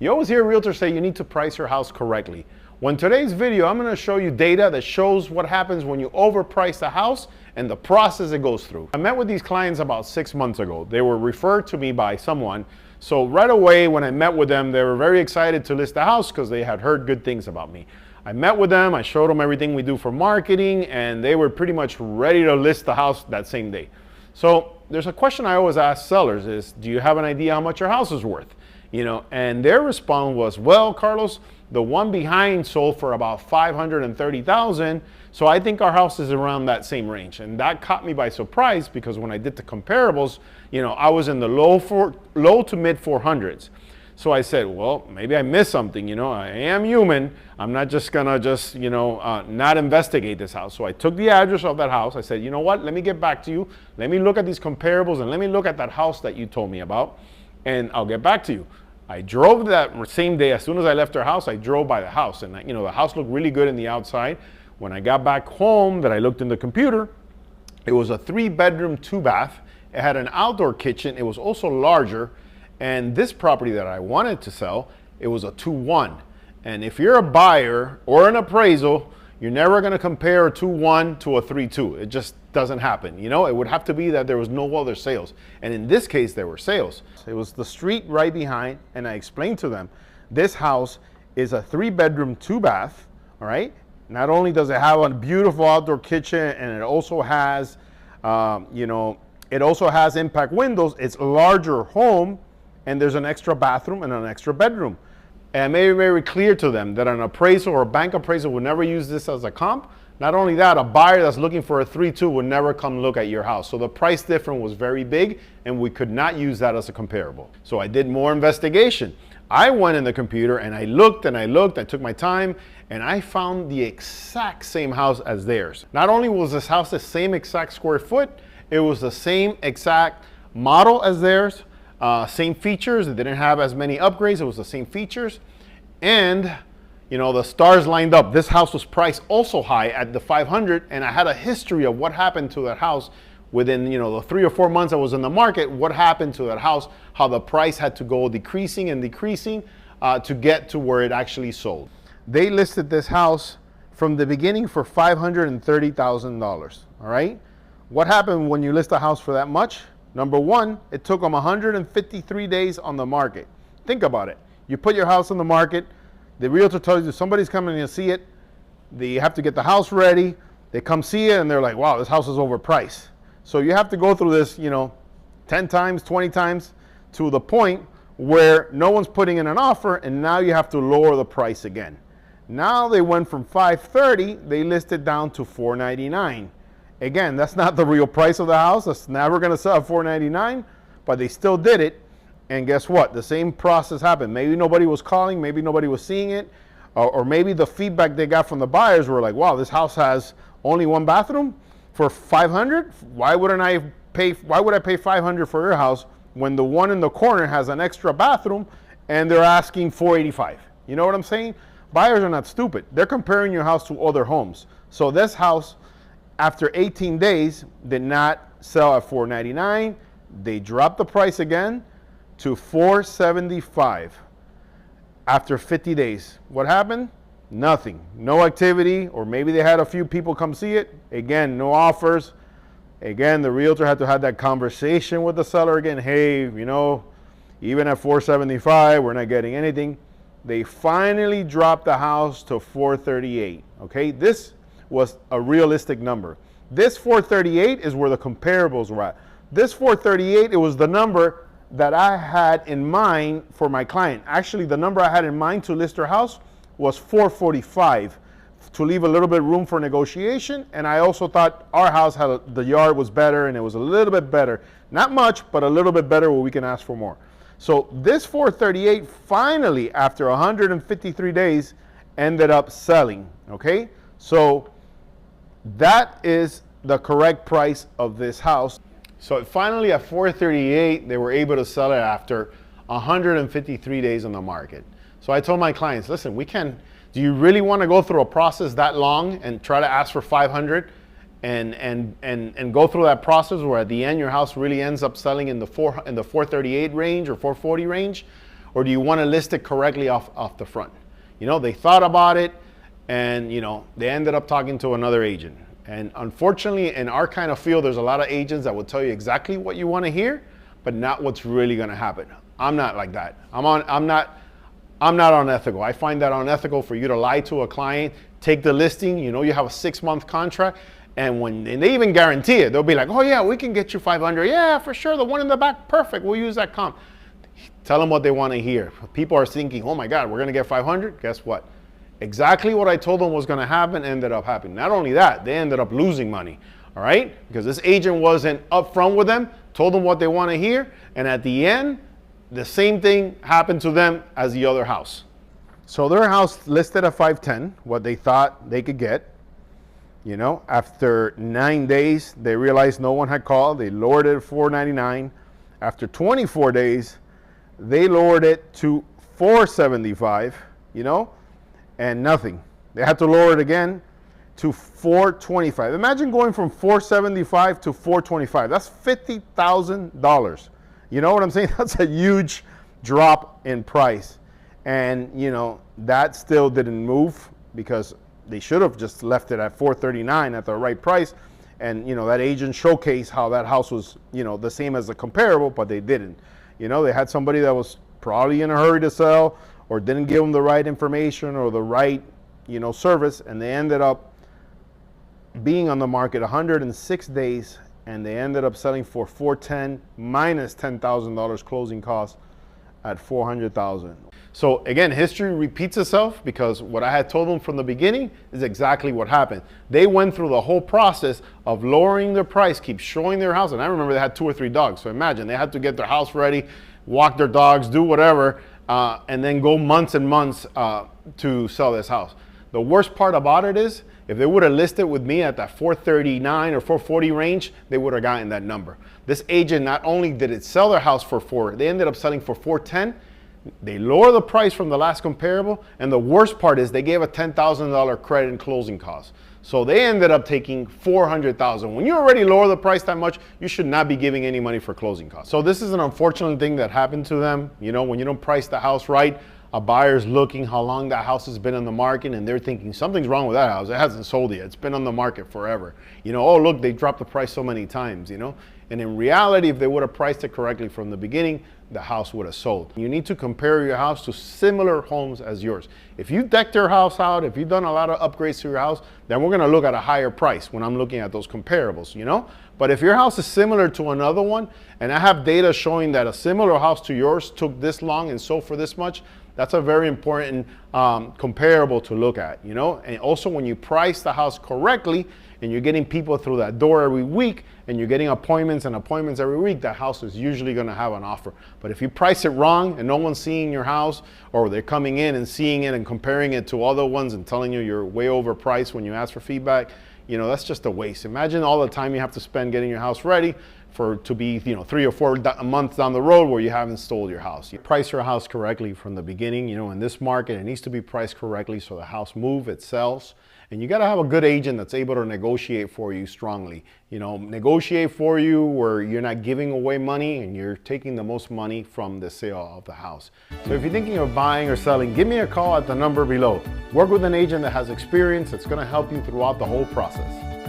You always hear realtors say you need to price your house correctly. Well, in today's video, I'm going to show you data that shows what happens when you overprice a house and the process it goes through. I met with these clients about 6 months ago. They were referred to me by someone. So right away when I met with them, they were very excited to list the house because they had heard good things about me. I met with them, I showed them everything we do for marketing, and they were pretty much ready to list the house that same day. So there's a question I always ask sellers is, do you have an idea how much your house is worth? And their response was, well, Carlos, the one behind sold for about $530,000. So I think our house is around that same range. And that caught me by surprise because when I did the comparables, I was in the low to mid 400s. So I said, well, maybe I missed something. I am human. I'm not just gonna not investigate this house. So I took the address of that house. I said, you know what? Let me get back to you. Let me look at these comparables and let me look at that house that you told me about, and I'll get back to you. I drove that same day. As soon as I left our house, I drove by the house, and the house looked really good in the outside. When I got back home, that I looked in the computer, it was a 3-bedroom, 2-bath. It had an outdoor kitchen. It was also larger. And this property that I wanted to sell, it was a 2-1. And if you're a buyer or an appraisal, you're never going to compare a 2-1 to a 3-2. It just doesn't happen. It would have to be that there was no other sales. And in this case, there were sales. It was the street right behind, and I explained to them, this house is a 3-bedroom, 2-bath, all right? Not only does it have a beautiful outdoor kitchen, and it also has, impact windows. It's a larger home, and there's an extra bathroom and an extra bedroom. And I made it very clear to them that an appraisal or a bank appraisal would never use this as a comp. Not only that, a buyer that's looking for a 3-2 would never come look at your house. So the price difference was very big, and we could not use that as a comparable. So I did more investigation. I went in the computer and I looked and I looked, I took my time, and I found the exact same house as theirs. Not only was this house the same exact square foot, it was the same exact model as theirs, same features. It didn't have as many upgrades. It was the same features. And the stars lined up. This house was priced also high at the 500, and I had a history of what happened to that house within the 3 or 4 months I was in the market. What happened to that house, how the price had to go decreasing and decreasing to get to where it actually sold. They listed this house from the beginning for $530,000. All right, what happened when you list a house for that much? Number one, it took them 153 days on the market. Think about it. You put your house on the market, the realtor tells you somebody's coming to see it, they have to get the house ready, they come see it, and they're like, wow, this house is overpriced. So you have to go through this, 10 times, 20 times, to the point where no one's putting in an offer, and now you have to lower the price again. Now they went from $530, they listed down to $499. Again, that's not the real price of the house. That's never going to sell at $499, but they still did it. And guess what? The same process happened. Maybe nobody was calling, maybe nobody was seeing it, or maybe the feedback they got from the buyers were like, wow, this house has only 1 bathroom for $500? Why would I pay $500 for your house when the one in the corner has an extra bathroom and they're asking $485? You know what I'm saying? Buyers are not stupid. They're comparing your house to other homes. So this house, after 18 days, did not sell at $499. They dropped the price again to $475 after 50 days. What happened? Nothing. No activity, or maybe they had a few people come see it. Again, no offers. Again, the realtor had to have that conversation with the seller again. Hey, even at $475, we're not getting anything. They finally dropped the house to $438. Okay, this was a realistic number. This $438 is where the comparables were at. This $438, it was the number that I had in mind for my client. Actually, the number I had in mind to list her house was $445 to leave a little bit room for negotiation. And I also thought our house the yard was better, and it was a little bit better. Not much, but a little bit better where we can ask for more. So this $438 finally, after 153 days, ended up selling. Okay, so that is the correct price of this house. So finally at $438, they were able to sell it after 153 days on the market. So I told my clients, listen, do you really want to go through a process that long and try to ask for 500 and go through that process where at the end your house really ends up selling in the 438 range or 440 range? or do you want to list it correctly off the front? You know, they thought about it, and you know, they ended up talking to another agent. And unfortunately, in our kind of field, there's a lot of agents that will tell you exactly what you want to hear, but not what's really going to happen. I'm not like that. I'm not unethical. I find that unethical for you to lie to a client, take the listing, you know, you have a 6-month contract, and they even guarantee it. They'll be like, oh yeah, we can get you 500. Yeah, for sure. The one in the back, perfect. We'll use that comp. Tell them what they want to hear. People are thinking, oh my God, we're going to get 500. Guess what? Exactly what I told them was going to happen ended up happening. Not only that, they ended up losing money. All right? Because this agent wasn't upfront with them, told them what they want to hear, and at the end, the same thing happened to them as the other house. So their house listed at 510, what they thought they could get. You know, after 9 days, they realized no one had called. They lowered it to $499. After 24 days, they lowered it to $475, you know, and nothing. They had to lower it again to $425. Imagine going from $475 to $425. That's $50,000. You know what I'm saying? That's a huge drop in price. And, you know, that still didn't move because they should have just left it at $439 at the right price. And, you know, that agent showcased how that house was, you know, the same as the comparable, but they didn't. You know, they had somebody that was probably in a hurry to sell or didn't give them the right information or the right, you know, service. And they ended up being on the market 106 days, and they ended up selling for $410 minus $10,000 closing costs at $400,000. So again, history repeats itself because what I had told them from the beginning is exactly what happened. They went through the whole process of lowering their price, keep showing their house. And I remember they had 2 or 3 dogs. So imagine they had to get their house ready, walk their dogs, do whatever, and then go months and months to sell this house. The worst part about it is if they would have listed with me at that 439 or 440 range, they would have gotten that number. This agent, not only did it sell their house for 4, they ended up selling for 410. They lower the price from the last comparable, and the worst part is they gave a $10,000 credit in closing costs. So they ended up taking $400,000. When you already lower the price that much, you should not be giving any money for closing costs. So this is an unfortunate thing that happened to them. You know, when you don't price the house right, a buyer's looking how long that house has been on the market, and they're thinking something's wrong with that house. It hasn't sold yet. It's been on the market forever. You know, oh look, they dropped the price so many times, you know. And in reality, if they would have priced it correctly from the beginning, the house would have sold. You need to compare your house to similar homes as yours. If you decked your house out, if you've done a lot of upgrades to your house, then we're gonna look at a higher price when I'm looking at those comparables, you know? But if your house is similar to another one, and I have data showing that a similar house to yours took this long and sold for this much, that's a very important comparable to look at, you know? And also when you price the house correctly, and you're getting people through that door every week, and you're getting appointments every week, that house is usually gonna have an offer. But if you price it wrong and no one's seeing your house, or they're coming in and seeing it and comparing it to other ones and telling you you're way overpriced when you ask for feedback, you know, that's just a waste. Imagine all the time you have to spend getting your house ready to be, you know, 3 or 4 months down the road where you haven't sold your house. You price your house correctly from the beginning. You know, in this market, it needs to be priced correctly so the house moves, it sells. And you got to have a good agent that's able to negotiate for you strongly. You know, negotiate for you where you're not giving away money and you're taking the most money from the sale of the house. So if you're thinking of buying or selling, give me a call at the number below. Work with an agent that has experience that's going to help you throughout the whole process.